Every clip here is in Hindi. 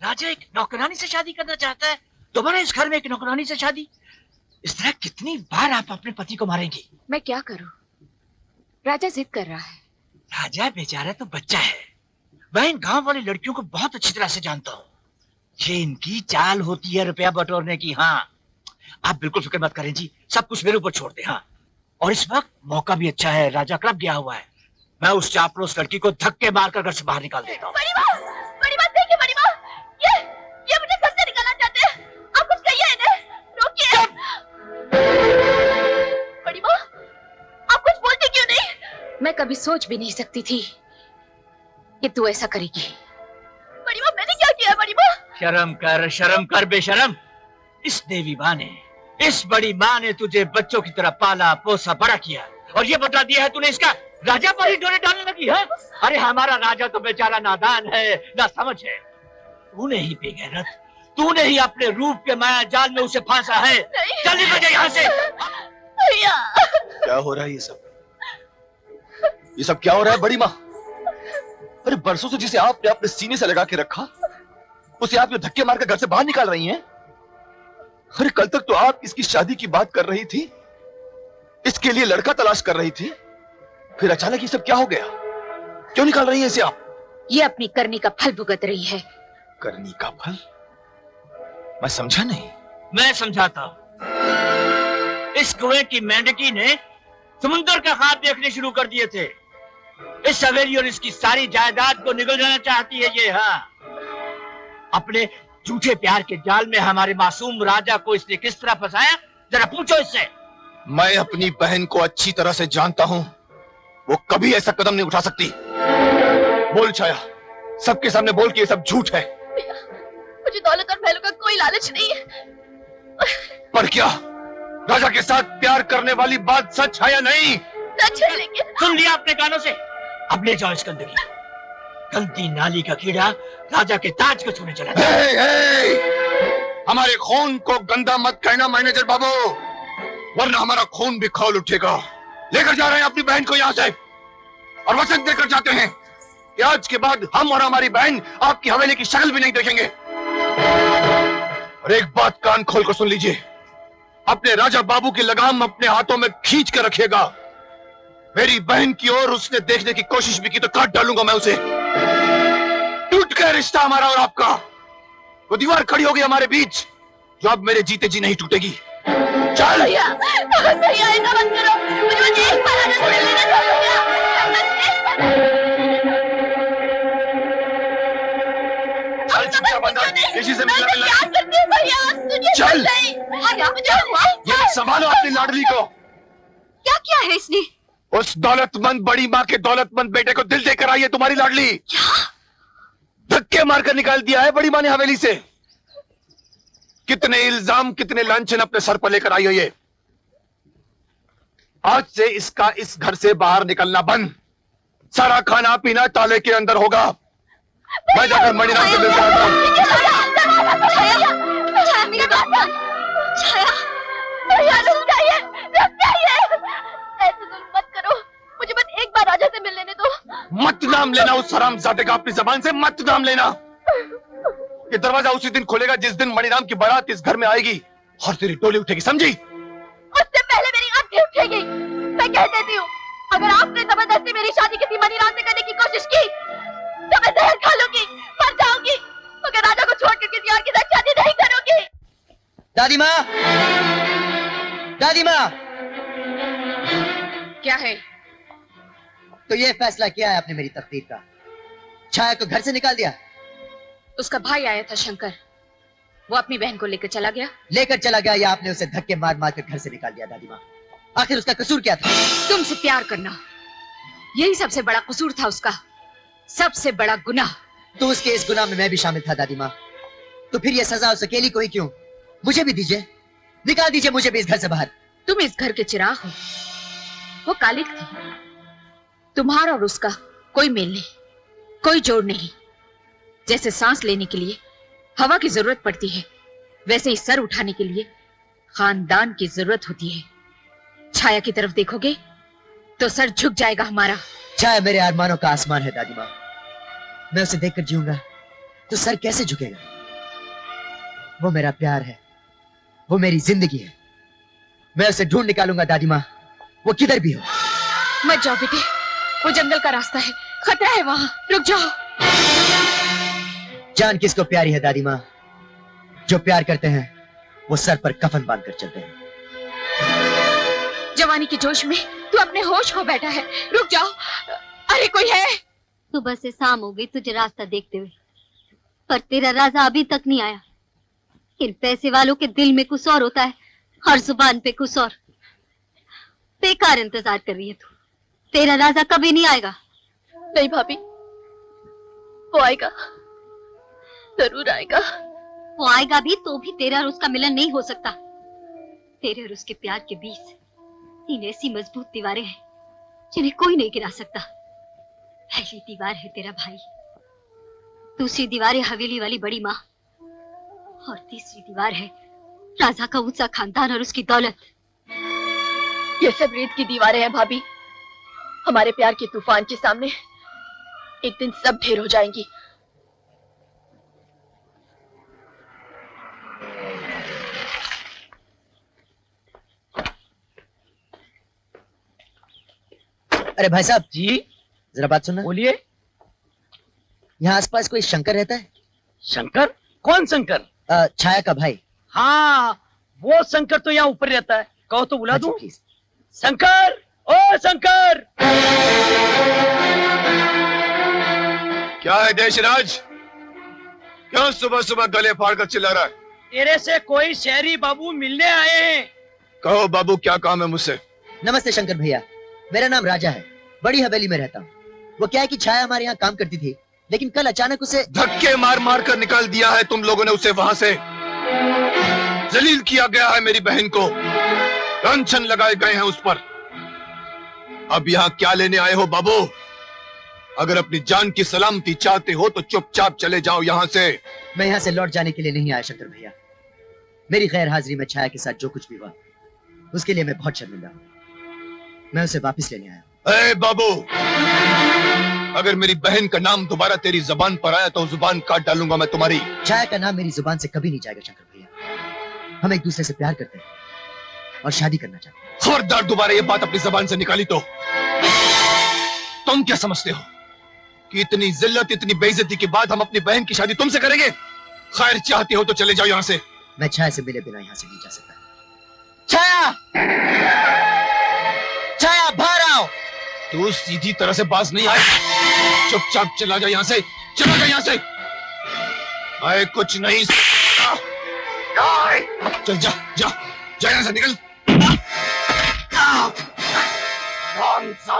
राजा एक नौकरानी से शादी करना चाहता है, दोबारा इस घर में एक नौकरानी से शादी। इस तरह कितनी बार आप अपने पति को मारेंगी? मैं क्या करूं? राजा जिद कर रहा है। राजा बेचारा तो बच्चा है, मैं इन गांव वाली लड़कियों को बहुत अच्छी तरह से जानता हूँ। ये इनकी चाल होती है रुपया बटोरने की। हाँ, आप बिल्कुल फिक्र मत करें जी, सब कुछ मेरे ऊपर छोड़ दें। हाँ, और इस वक्त मौका भी अच्छा है, राजा क्लब गया हुआ है। मैं उस चापलूस लड़की को धक्के मारकर घर से बाहर निकाल देता हूँ। बड़ी माँ, देखिए बड़ी माँ, ये मुझे घर से निकालना चाहते हैं। आप कुछ कहिए इन्हें, रोकिए। बड़ी माँ, आप कुछ बोलते क्यों नहीं? मैं कभी सोच भी नहीं सकती थी कि तू ऐसा करेगी। बड़ी माँ, मैंने क्या किया? बड़ी माँ, शर्म कर बेशरम। इस देवी माँ ने, इस बड़ी माँ ने तुझे बच्चों की तरह पाला पोसा बड़ा किया, और ये बता दिया है तूने इसका राजा पर ही डोरे डालने लगी है। अरे हमारा राजा तो बेचारा नादान है, ना समझ है। तूने ही बेगैरत, तूने ही अपने रूप के माया जाल में उसे फांसा है। चल निकल जा यहाँ से। भैया, क्या हो रहा है ये सब क्या हो रहा है बड़ी माँ? अरे बरसों से जिसे आपने अपने सीने से लगा के रखा, उसे आप ये धक्के मारकर घर से बाहर निकाल रही हैं। अरे कल तक तो आप इसकी शादी की बात कर रही थी, इसके लिए लड़का तलाश कर रही थी, फिर अचानक ये सब क्या हो गया? क्यों निकाल रही हैं इसे आप? ये अपनी करनी का फल भुगत रही है। करनी का फल? मैं समझा नहीं। मैं समझाता हूं। इस कुएं की मेंढकी ने समुद्र का ख्वाब देखने शुरू कर दिए थे। इस हवेली और इसकी सारी जायदाद को निगल जाना चाहती है ये। हाँ, अपने झूठे प्यार के जाल में हमारे मासूम राजा को इसने किस तरह फंसाया, जरा पूछो इससे। मैं अपनी बहन को अच्छी तरह से जानता हूं, वो कभी ऐसा कदम नहीं उठा सकती। बोल छाया, सबके सामने बोल कि ये सब झूठ है। मुझे दौलत और महलों का कोई लालच नहीं है। पर क्या राजा के साथ प्यार करने वाली बात सच है या नहीं? सच है, लेकिन सुन लिया अपने कानों से। अब ले जाओ इस गंदगी, गंदी नाली का कीड़ा राजा के ताज को छूने चला। हमारे खून को गंदा मत कहना मैनेजर बाबू, वरना हमारा खून भी खौल उठेगा। लेकर जा रहे हैं अपनी बहन को यहाँ से, और वचन देकर जाते हैं कि आज के बाद हम और हमारी बहन आपकी हवेली की शक्ल भी नहीं देखेंगे। और एक बात कान खोल कर सुन लीजिए, अपने राजा बाबू की लगाम अपने हाथों में खींच कर रखिएगा। मेरी बहन की ओर उसने देखने की कोशिश भी की तो काट डालूंगा मैं उसे। टूट गया रिश्ता हमारा और आपका, वो दीवार खड़ी होगी हमारे बीच जो अब मेरे जीते जी नहीं टूटेगी। चल भैया, ऐसा मत करो। मुझे बस एक बार राजा से मिलने दो भैया। किसी से मिलना क्या करते हैं भैया? चल हुआ? ये संभालो अपनी लाडली को। क्या किया है इसने? उस दौलतमंद बड़ी माँ के दौलतमंद बेटे को दिल देकर आई है तुम्हारी लाडली। धक्के मारकर निकाल दिया है बड़ी माँ ने हवेली से। कितने इल्जाम, कितने लांछन अपने सर पर लेकर आई है ये। आज से इसका इस घर से बाहर निकलना बंद। सारा खाना पीना ताले के अंदर होगा। मैं जाकर मणिराम को मिलता हूं। ऐसे जुल्म मत करो, मुझे बस एक बार राजा से मिल लेने दो। मत नाम लेना उस हरामजादे का अपनी जबान से, मत नाम लेना। ये दरवाजा उसी दिन खुलेगा जिस दिन मणिराम की बारात इस घर में आएगी और तेरी टोली उठेगी, समझी? उससे पहले मेरी आंखें उठेगी। मैं कह देती हूँ, अगर आपने जबरदस्ती मेरी शादी किसी मणिराम से करने की कोशिश की तो मैं जहर खा लूंगी, मर जाऊंगी, मगर राजा को छोड़कर किसी और के साथ शादी नहीं करूंगी। दादी माँ, दादी माँ, क्या है? तो ये फैसला किया है आपने मेरी तकदीर का? छाया को घर से निकाल दिया? उसका भाई आया था शंकर, वो अपनी बहन को लेकर चला गया। लेकर चला गया या आपने उसे धक्के मार मार कर घर से निकाल दिया? दादी माँ, आखिर उसका कसूर क्या था? तुमसे प्यार करना, यही सबसे बड़ा कसूर था उसका, सबसे बड़ा गुनाह। तो उसके इस गुनाह में मैं भी शामिल था दादी माँ। तो फिर ये सजा उस अकेली को ही क्यों? मुझे भी दीजिए, निकाल दीजिए मुझे भी इस घर से बाहर। तुम इस घर के चिराग हो, वो कालिक थी। तुम्हारा और उसका कोई मेल नहीं, कोई जोड़ नहीं। जैसे सांस लेने के लिए हवा की जरूरत पड़ती है, वैसे ही सर उठाने के लिए खानदान की जरूरत होती है। छाया की तरफ देखोगे तो सर झुक जाएगा हमारा। छाया मेरे अरमानों का आसमान है दादी माँ, मैं उसे देखकर जीऊंगा तो सर कैसे झुकेगा? वो मेरा प्यार है, वो मेरी जिंदगी है। मैं उसे ढूंढ निकालूंगा दादी माँ, वो किधर भी हो। मत जाओ बेटे, वो जंगल का रास्ता है, खतरा है वहां, रुक जाओ। जान किसको प्यारी है दादी माँ? जो प्यार करते हैं वो सर पर कफन बांधकर चलते हैं। जवानी के जोश में तू अपने होश खो बैठा है, रुक जाओ। अरे कोई है? सुबह से शाम हो गई तुझे रास्ता देखते हुए, पर तेरा राजा अभी तक नहीं आया। इन पैसे वालों के दिल में कुछ और होता है और जुबान पे कुछ और। बेकार इंतजार कर रही है तू, तेरा राजा कभी नहीं आएगा। नहीं भाभी, वो आएगा, जरूर आएगा। वो आएगा भी तो भी तेरा और उसका मिलन नहीं हो सकता। तेरे और उसके प्यार के बीच तीन ऐसी मजबूत दीवारें हैं जिन्हें कोई नहीं गिरा सकता। पहली दीवार है तेरा भाई, दूसरी दीवार है हवेली वाली बड़ी माँ, और तीसरी दीवार है राजा का ऊंचा खानदान और उसकी दौलत। ये सब रेत की दीवारें हैं भाभी। हमारे प्यार के तूफान के सामने एक दिन सब ढेर हो जाएंगी। अरे भाई साहब जी, जरा बात सुनना। बोलिए। यहाँ आसपास कोई शंकर रहता है? शंकर? कौन शंकर? छाया का भाई। हाँ, वो शंकर तो यहाँ ऊपर रहता है, कहो तो बुला दूं। प्लीज। शंकर, ओ शंकर! क्या है देशराज? क्यों सुबह सुबह गले फाड़ कर चिल्ला रहा है? तेरे से कोई शहरी बाबू मिलने आए हैं। कहो बाबू, क्या काम है मुझसे? नमस्ते शंकर भैया, मेरा नाम राजा है, बड़ी हवेली में रहता हूँ। वो क्या है कि छाया हमारे यहाँ काम करती थी, लेकिन कल अचानक उसे धक्के मार मार कर निकाल दिया है तुम लोगों ने उसे वहां से। जलील किया गया है मेरी बहन को, लांछन लगाए गए हैं उस पर। अब यहाँ क्या लेने आए हो बाबू? अगर अपनी जान की सलामती चाहते हो तो चुपचाप चले जाओ यहाँ से। मैं यहाँ से लौट जाने के लिए नहीं आया शंकर भैया। मेरी गैर हाजिरी में छाया के साथ जो कुछ भी हुआ उसके लिए मैं बहुत शर्मिंदा हूँ। मैं उसे वापस लेने आया। ए बाबू, अगर मेरी बहन का नाम दोबारा तेरी जुबान पर आया तो जुबान काट डालूंगा मैं तुम्हारी। छाया का नाम मेरी जुबान से कभी नहीं जाएगा शंकर भैया। हम एक दूसरे से प्यार करते हैं और शादी करना चाहते हैं। खबरदार दोबारा ये बात अपनी जुबान से निकाली तो। तुम क्या समझते हो कि इतनी जिल्लत, इतनी बेइज्जती के बाद हम अपनी बहन की शादी तुमसे करेंगे? खैर, चाहते हो तो चले जाओ यहाँ से। मैं छाया से मिले बिना यहाँ से नहीं जा सकता। छाया! छाया, बाहर आओ। तू सीधी तरह से बाज नहीं आए, चुपचाप चला जा यहाँ से। चला जा यहाँ से, मैं कुछ नहीं सकता। चल जा जा जा यहाँ से, निकल।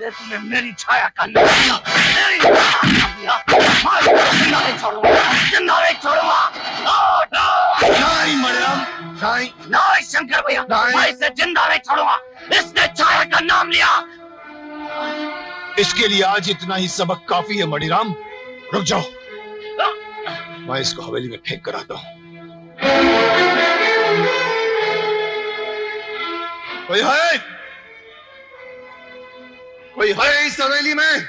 तुमने मेरी छाया का नाम लिया, मेरी छाया का नाम लिया। मैं जिंदा नहीं छोड़ूंगा, जिंदा नहीं छोड़ूंगा। नहीं मरियम, नहीं। नहीं शंकर भैया, मैं इसे जिंदा नहीं छोड़ूंगा। इसने छाया का नाम लिया। इसके लिए आज इतना ही सबक काफी है मणिराम। रुक जाओ, मैं इसको हवेली में फेंक कर आता हूं। कोई है? कोई है इस हवेली में?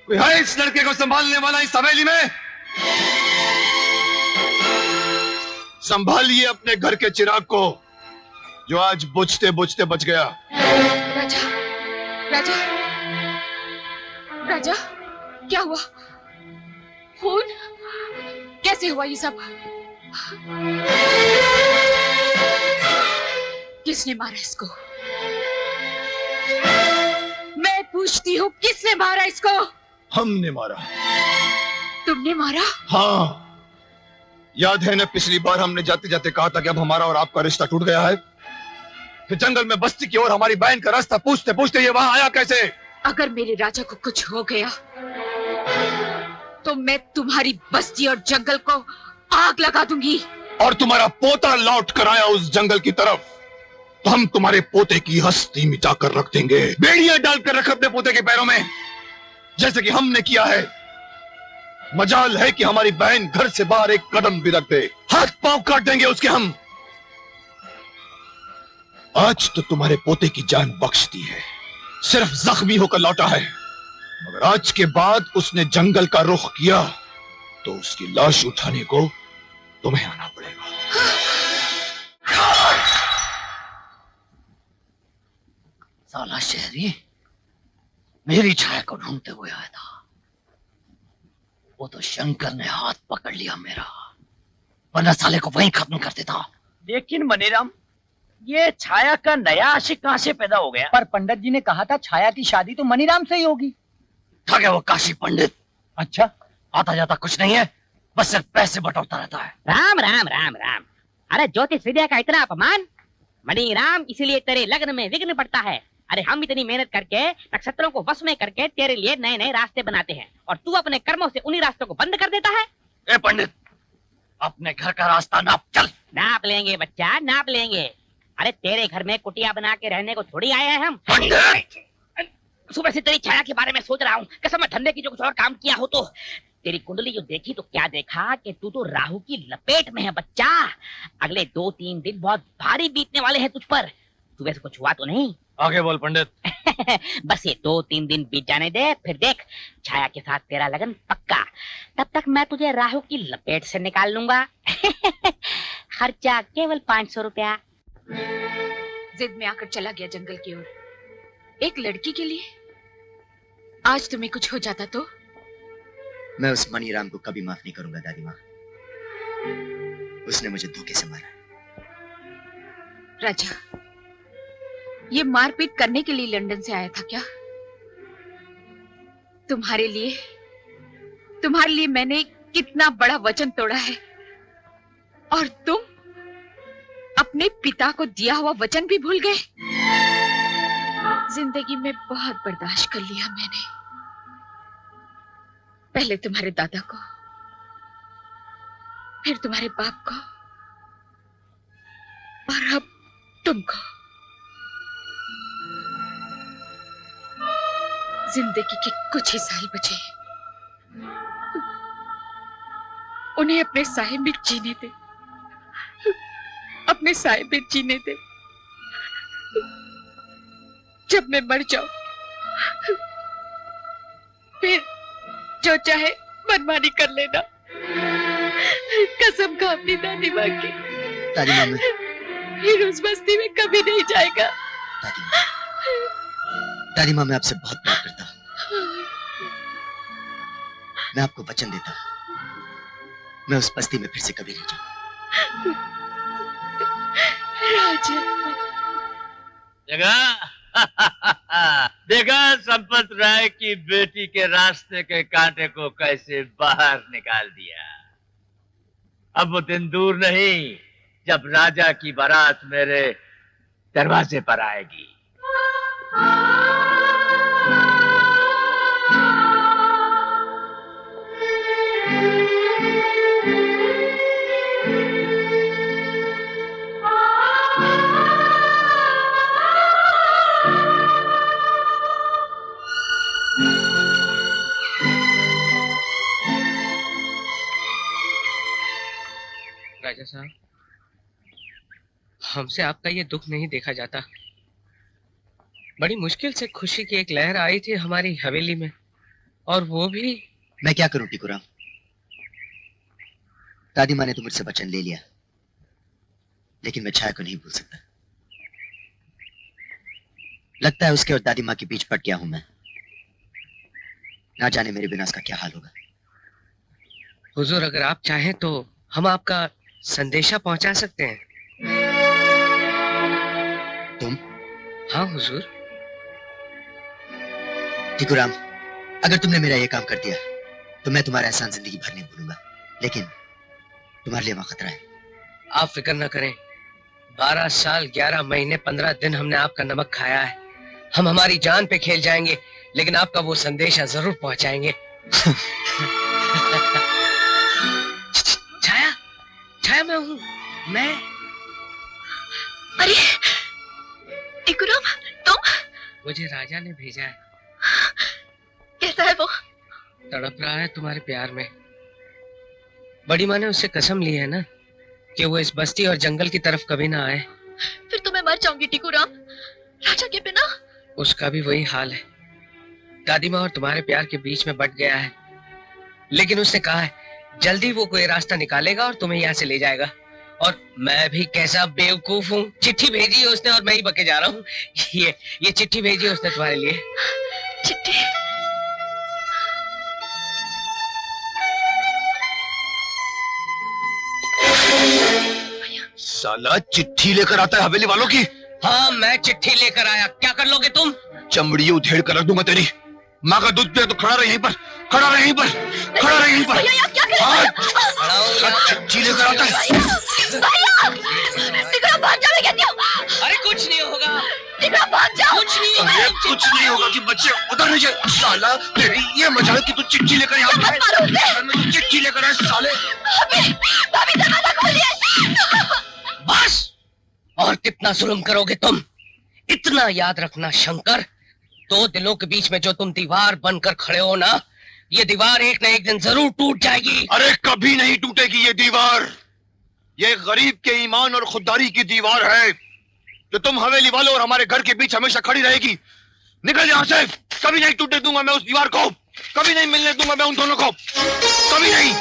कोई है इस लड़के को संभालने वाला इस हवेली में? संभालिए अपने घर के चिराग को जो आज बुझते बुझते बच गया। राजा, राजा, राजा, क्या हुआ? खून? कैसे हुआ ये सब? किसने मारा इसको? मैं पूछती हूँ, किसने मारा इसको? हमने मारा। तुमने मारा? हाँ, याद है ना पिछली बार हमने जाते जाते कहा था कि अब हमारा और आपका रिश्ता टूट गया है। फिर जंगल में बस्ती की ओर हमारी बहन का रास्ता पूछते पूछते ये वहां आया कैसे? अगर मेरे राजा को कुछ हो गया तो मैं तुम्हारी बस्ती और जंगल को आग लगा दूंगी। और तुम्हारा पोता लौट कर आया उस जंगल की तरफ तो हम तुम्हारे पोते की हस्ती मिटा कर रख देंगे। बेड़ियां डालकर रख अपने पोते के पैरों में, जैसे कि हमने किया है। मजाल है कि हमारी बहन घर से बाहर एक कदम भी रख दे, हाथ पांव काट देंगे उसके हम। आज तो तुम्हारे पोते की जान बख्श दी है, सिर्फ जख्मी होकर लौटा है। मगर आज के बाद उसने जंगल का रुख किया तो उसकी लाश उठाने को तुम्हें आना पड़ेगा। साला शहरी मेरी छाया को ढूंढते हुए आया था। वो तो शंकर ने हाथ पकड़ लिया मेरा, वरना साले को वहीं खत्म कर देता। लेकिन मनीराम, ये छाया का नया आशिक कहां से पैदा हो गया? पर पंडित जी ने कहा था छाया की शादी तो मनीराम से ही होगी। था क्या वो काशी पंडित? अच्छा, आता जाता कुछ नहीं है, बस सिर्फ पैसे बटोरता रहता है। राम राम राम राम। अरे ज्योतिष विद्या का इतना अपमान। मणिराम, इसीलिए तेरे लग्न में विघ्न पड़ता है। अरे हम इतनी मेहनत करके नक्षत्रों को वश में करके तेरे लिए नए नए रास्ते बनाते हैं और तू अपने कर्मों से उन्हीं रास्तों को बंद कर देता है। ए पंडित, अपने घर का रास्ता नाप चल। नाप लेंगे बच्चा, नाप लेंगे। अरे तेरे घर में कुटिया बना के रहने को थोड़ी आए हैं हम। सुबह से तेरी छाया के बारे में सोच रहा हूँ, कसम धंधे की जो कुछ और काम किया हो तो। तेरी कुंडली जो देखी तो क्या देखा कि तू तो राहु की लपेट में है बच्चा। अगले 2-3 दिन बहुत भारी बीतने वाले हैं तुझ पर। सुबह से कुछ हुआ तो नहीं? आगे बोल पंडित। बस ये 2-3 दिन बीत जाने दे, फिर देख छाया के साथ तेरा लगन पक्का। तब तक मैं तुझे राहु की लपेट से निकाल लूंगा। खर्चा केवल 500 रुपया। जिद में आकर चला गया जंगल की ओर, एक लड़की के लिए। आज तुम्हें कुछ हो जाता तो? मैं उस मणिराम को कभी माफ नहीं करूंगा दादी माँ। उसने मुझे धोखे से मारा। राजा, ये मारपीट करने के लिए लंदन से आया था क्या? तुम्हारे लिए मैंने कितना बड़ा वचन तोड़ा है और तुम अपने पिता को दिया हुआ वचन भी भूल गए। जिंदगी में बहुत बर्दाश्त कर लिया मैंने। पहले तुम्हारे दादा को, फिर तुम्हारे बाप को और अब तुमको। जिंदगी के कुछ ही साल बचे, उन्हें अपने साए में जीने दे, अपने साए में जीने दे। जब मैं मर जाऊं फिर जो चाहे मनमानी कर लेना। कसम खा अपनी दादी माँ की। दादी माँ, फिर उस बस्ती में कभी नहीं जाएगा। दादी माँ, मैं आपसे बहुत प्यार करता हूँ। मैं आपको वचन देता हूँ, मैं उस बस्ती में फिर से कभी नहीं जाऊंगा। जगह देखा संपत राय की बेटी के रास्ते के कांटे को कैसे बाहर निकाल दिया। अब वो दिन दूर नहीं जब राजा की बारात मेरे दरवाजे पर आएगी। राजा साहब, हमसे आपका ये दुख नहीं देखा जाता। बड़ी मुश्किल से खुशी की एक लहर आई थी हमारी हवेली में, और वो भी। मैं क्या करूं टिकुराम? दादी माँ ने तो मुझसे वचन ले लिया, लेकिन मैं छाया को नहीं भूल सकता। लगता है उसके और दादी माँ के बीच पट गया हूं मैं। ना जाने मेरे बिना उसका क्या हाल होगा। हुजूर, अगर आप चाहें तो हम आपका संदेशा पहुंचा सकते हैं। तुम? हाँ हुजूर। टिकुराम, अगर तुमने मेरा ये काम कर दिया तो मैं तुम्हारा एहसान जिंदगी भर नहीं भूलूंगा, लेकिन तुम्हारे लिए वहां खतरा है। आप फिक्र न करें। 12 साल 11 महीने 15 दिन हमने आपका नमक खाया है। हम हमारी जान पे खेल जाएंगे, लेकिन आपका वो संदेशा जरूर पहुंचाएंगे। छाया, छाया मैं हूँ, मैं। अरे टिकुराम, तुम? मुझे राजा ने भेजा है। कैसा है वो? तड़प रहा है तुम्हारे प्यार में। बड़ी माँ ने उससे कसम ली है ना कि वो इस बस्ती और जंगल की तरफ कभी ना आए। फिर तो मैं मर जाऊंगी टिकुराम, राजा के बिना। उसका भी वही हाल है। दादी माँ और तुम्हारे प्यार के बीच में बट गया है, लेकिन उसने कहा है जल्दी वो कोई रास्ता निकालेगा और तुम्हें यहाँ से ले जाएगा। और मैं भी कैसा बेवकूफ हूँ, चिट्ठी भेजी है उसने और मैं ही बके जा रहा हूँ। ये चिट्ठी भेजी है उसने तुम्हारे लिए। चिट्ठी? साला चिट्ठी लेकर आता है हवेली वालों की। हाँ, मैं चिट्ठी लेकर आया। क्या कर लोगे तुम? चमड़ी उधेड़ कर रख दूंगा तेरी। माँ का दूध पिया तो खड़ा रहे यहीं पर, खड़ा रहे यहीं पर, खड़ा रहे यहीं पर। चिट्ठी लेकर आता है। भाग जा, मैं कहती हूँ। अरे कुछ नहीं होगा, भाग जा। कुछ नहीं होगा। अरे कुछ नहीं होगा कि बच्चे उधर नहीं जाए। साला तेरी ये मजा है कि तू चिट्ठी लेकर यहाँ पे चिट्ठी लेकर आए साले। भाभी दरवाजा खोलिए। बस, और कितना जुल्म करोगे तुम? इतना याद रखना शंकर, दो दिलों के बीच में जो तुम दीवार बनकर खड़े हो ना, ये दीवार एक न एक दिन जरूर टूट जाएगी। अरे कभी नहीं टूटेगी ये दीवार। ये गरीब के ईमान और खुददारी की दीवार है जो तुम हवेली वालों और हमारे घर के बीच हमेशा खड़ी रहेगी। निकल यहाँ से। कभी नहीं टूटने दूंगा मैं उस दीवार को, कभी नहीं मिलने दूंगा मैं उन दोनों को, कभी नहीं।